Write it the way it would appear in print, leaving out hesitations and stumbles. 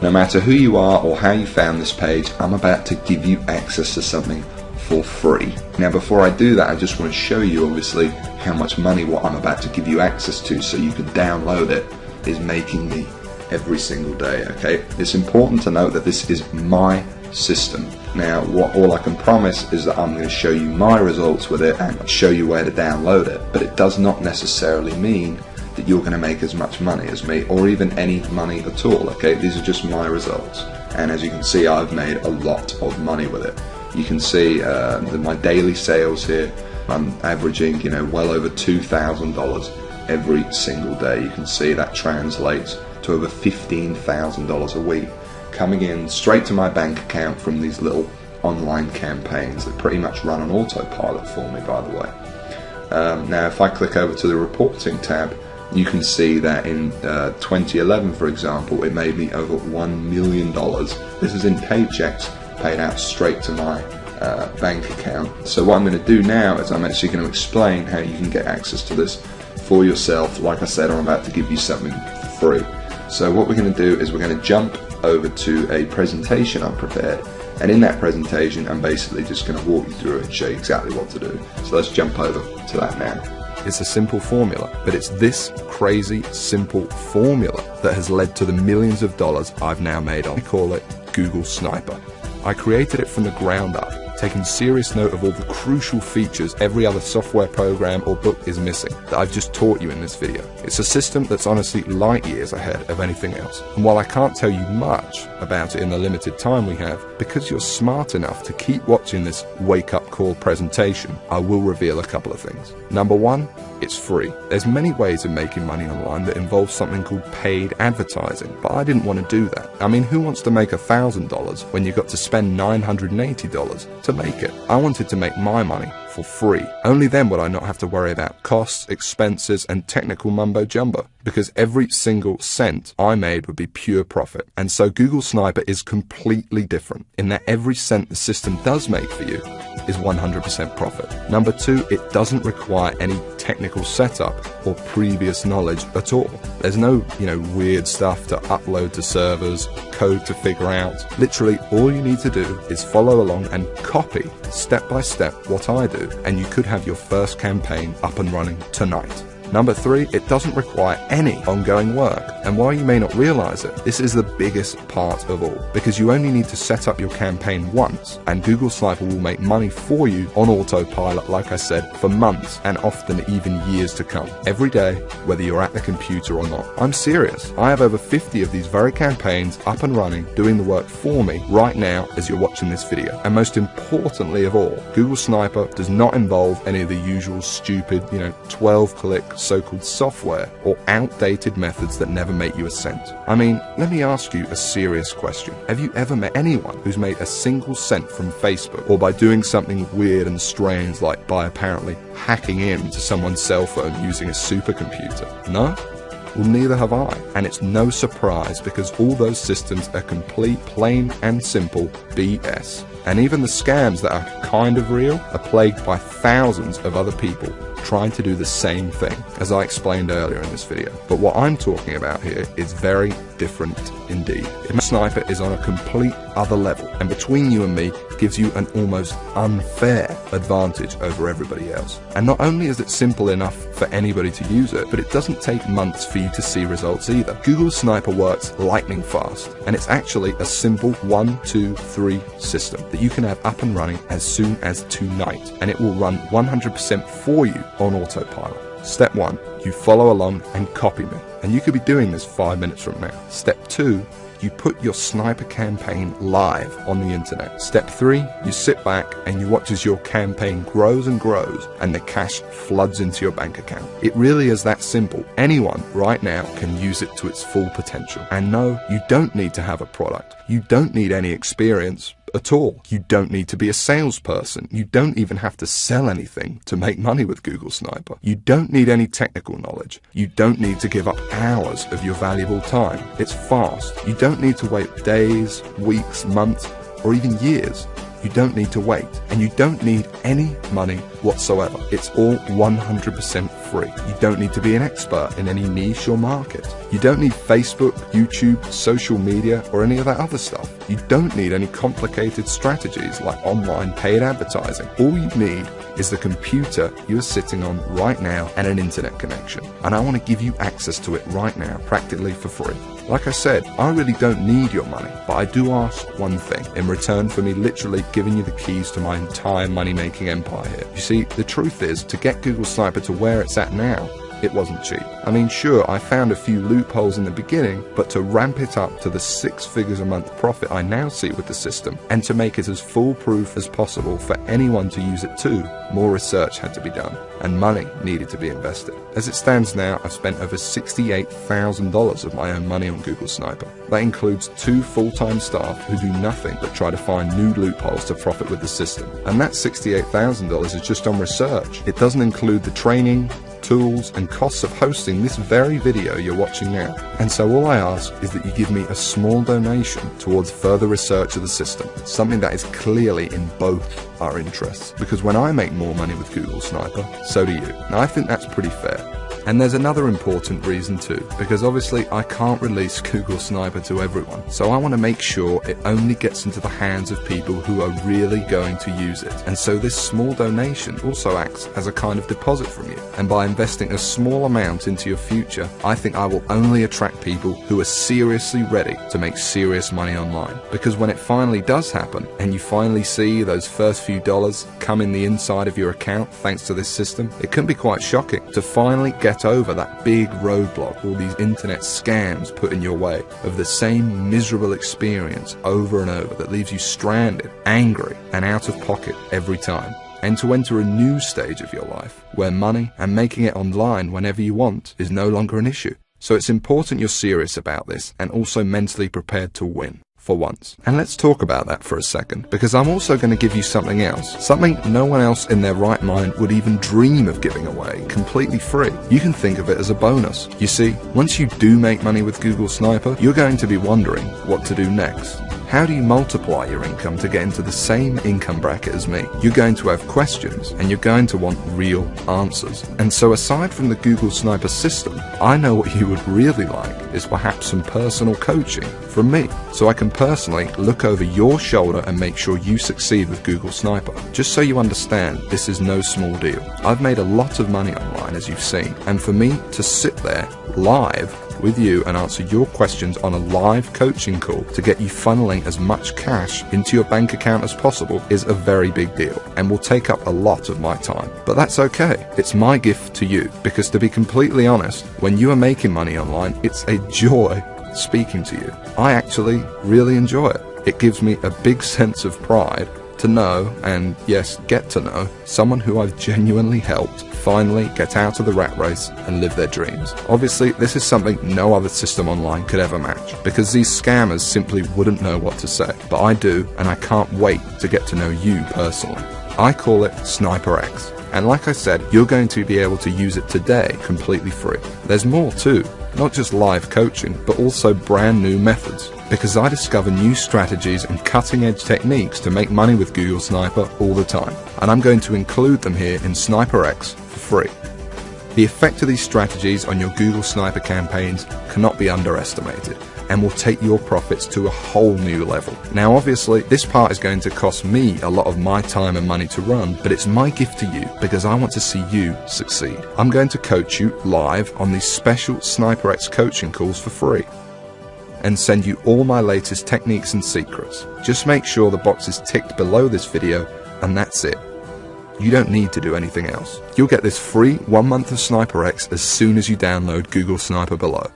No matter who you are or how you found this page, I'm about to give you access to something for free. Now before I do that, I just want to show you obviously how much money what I'm about to give you access to so you can download it is making me every single day, okay? It's important to note that this is my system. Now all I can promise is that I'm going to show you my results with it and show you where to download it, but it does not necessarily mean that you're going to make as much money as me or even any money at all, okay? These are just my results, and as you can see, I've made a lot of money with it. You can see my daily sales here. I'm averaging, well over $2,000 every single day. You can see that translates to over $15,000 a week coming in straight to my bank account from these little online campaigns that pretty much run on autopilot for me, by the way. Now if I click over to the reporting tab, you can see that in 2011, for example, it made me over $1 million. This is in paychecks paid out straight to my bank account. So what I'm going to do now is I'm actually going to explain how you can get access to this for yourself. Like I said, I'm about to give you something for free. So what we're going to do is we're going to jump over to a presentation I've prepared, and in that presentation I'm basically just going to walk you through it and show you exactly what to do. So let's jump over to that now. It's a simple formula, but it's this crazy simple formula that has led to the millions of dollars I've now made on. I call it Google Sniper. I created it from the ground up, taking serious note of all the crucial features every other software program or book is missing that I've just taught you in this video. It's a system that's honestly light years ahead of anything else. And while I can't tell you much about it in the limited time we have, because you're smart enough to keep watching this wake-up call presentation, I will reveal a couple of things. Number one, it's free. There's many ways of making money online that involve something called paid advertising, but I didn't want to do that. I mean, who wants to make $1,000 when you've got to spend $980 to make it? I wanted to make my money for free. Only then would I not have to worry about costs, expenses, and technical mumbo jumbo, because every single cent I made would be pure profit. And so Google Sniper is completely different in that every cent the system does make for you is 100% profit. Number two, it doesn't require any technical setup or previous knowledge at all. There's no, weird stuff to upload to servers, code to figure out. Literally, all you need to do is follow along and copy step by step what I do, and you could have your first campaign up and running tonight. Number three, it doesn't require any ongoing work. And while you may not realize it, this is the biggest part of all, because you only need to set up your campaign once, and Google Sniper will make money for you on autopilot, like I said, for months and often even years to come. Every day, whether you're at the computer or not. I'm serious. I have over 50 of these very campaigns up and running, doing the work for me right now as you're watching this video. And most importantly of all, Google Sniper does not involve any of the usual stupid, 12-click so-called software or outdated methods that never make you a cent. I mean, let me ask you a serious question. Have you ever met anyone who's made a single cent from Facebook, or by doing something weird and strange like by apparently hacking into someone's cell phone using a supercomputer? No? Well, neither have I. And it's no surprise, because all those systems are complete, plain and simple BS. And even the scams that are kind of real are plagued by thousands of other people trying to do the same thing, as I explained earlier in this video. But what I'm talking about here is very different indeed. Sniper is on a complete other level, and between you and me gives you an almost unfair advantage over everybody else. And not only is it simple enough for anybody to use it, but it doesn't take months for you to see results either. Google Sniper works lightning fast, and it's actually a simple 1, 2, 3 system that you can have up and running as soon as tonight, and it will run 100% for you on autopilot. Step 1, you follow along and copy me, and you could be doing this 5 minutes from now. Step 2, you put your Sniper campaign live on the internet. Step 3, you sit back and you watch as your campaign grows and grows and the cash floods into your bank account. It really is that simple. Anyone right now can use it to its full potential. And no, you don't need to have a product. You don't need any experience at all. You don't need to be a salesperson. You don't even have to sell anything to make money with Google Sniper. You don't need any technical knowledge. You don't need to give up hours of your valuable time. It's fast. You don't need to wait days, weeks, months, or even years. You don't need to wait, and you don't need any money whatsoever. It's all 100% free. You don't need to be an expert in any niche or market. You don't need Facebook, YouTube, social media, or any of that other stuff. You don't need any complicated strategies like online paid advertising. All you need is the computer you are sitting on right now and an internet connection. And I want to give you access to it right now, practically for free. Like I said, I really don't need your money, but I do ask one thing in return for me literally giving you the keys to my entire money-making empire here. You see, the truth is, to get Google Sniper to where it's at now, it wasn't cheap. I mean, sure, I found a few loopholes in the beginning, but to ramp it up to the 6 figures a month profit I now see with the system, and to make it as foolproof as possible for anyone to use it too, more research had to be done, and money needed to be invested. As it stands now, I've spent over $68,000 of my own money on Google Sniper. That includes 2 full-time staff who do nothing but try to find new loopholes to profit with the system. And that $68,000 is just on research. It doesn't include the training, tools and costs of hosting this very video you're watching now. And so all I ask is that you give me a small donation towards further research of the system, something that is clearly in both our interests. Because when I make more money with Google Sniper, so do you. Now I think that's pretty fair. And there's another important reason too, because obviously I can't release Google Sniper to everyone, so I want to make sure it only gets into the hands of people who are really going to use it. And so this small donation also acts as a kind of deposit from you, and by investing a small amount into your future, I think I will only attract people who are seriously ready to make serious money online. Because when it finally does happen, and you finally see those first few dollars come in the inside of your account thanks to this system, it can be quite shocking to finally get over that big roadblock all these internet scams put in your way of the same miserable experience over and over that leaves you stranded, angry and out of pocket every time, and to enter a new stage of your life where money and making it online whenever you want is no longer an issue. So it's important you're serious about this and also mentally prepared to win. For once. And let's talk about that for a second, because I'm also going to give you something else, something no one else in their right mind would even dream of giving away, completely free. You can think of it as a bonus. You see, once you do make money with Google Sniper, you're going to be wondering what to do next. How do you multiply your income to get into the same income bracket as me? You're going to have questions and you're going to want real answers. And so aside from the Google Sniper system, I know what you would really like is perhaps some personal coaching from me, so I can personally look over your shoulder and make sure you succeed with Google Sniper. Just so you understand, this is no small deal. I've made a lot of money online, as you've seen, and for me to sit there live with you and answer your questions on a live coaching call to get you funneling as much cash into your bank account as possible is a very big deal and will take up a lot of my time. But that's okay. It's my gift to you, because to be completely honest, when you are making money online, it's a joy speaking to you. I actually really enjoy it. It gives me a big sense of pride to know, and yes, get to know, someone who I've genuinely helped finally get out of the rat race and live their dreams. Obviously, this is something no other system online could ever match, because these scammers simply wouldn't know what to say. But I do, and I can't wait to get to know you personally. I call it Sniper X. And like I said, you're going to be able to use it today completely free. There's more too. Not just live coaching, but also brand new methods. Because I discover new strategies and cutting-edge techniques to make money with Google Sniper all the time. And I'm going to include them here in Sniper X for free. The effect of these strategies on your Google Sniper campaigns cannot be underestimated, and will take your profits to a whole new level. Now obviously, this part is going to cost me a lot of my time and money to run, but it's my gift to you because I want to see you succeed. I'm going to coach you live on these special Sniper X coaching calls for free, and send you all my latest techniques and secrets. Just make sure the box is ticked below this video, and that's it. You don't need to do anything else. You'll get this free 1 month of Sniper X as soon as you download Google Sniper below.